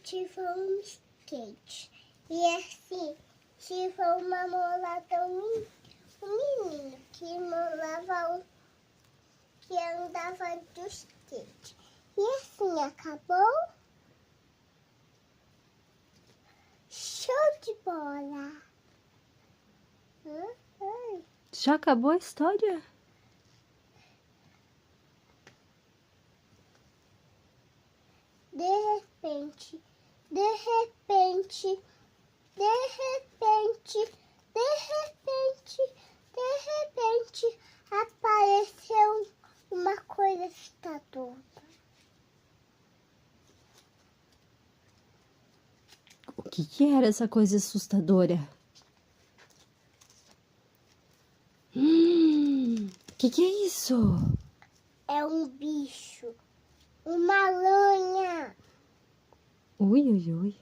tive um skate. E assim, tive uma molada, um menino que que andava do skate. E assim, acabou. Show de bola. Já acabou a história? De repente, de repente, de repente, de repente, de repente, apareceu uma coisa assustadora. O que era essa coisa assustadora? Que é isso? É um bicho, uma aranha. Ui, ui, ui.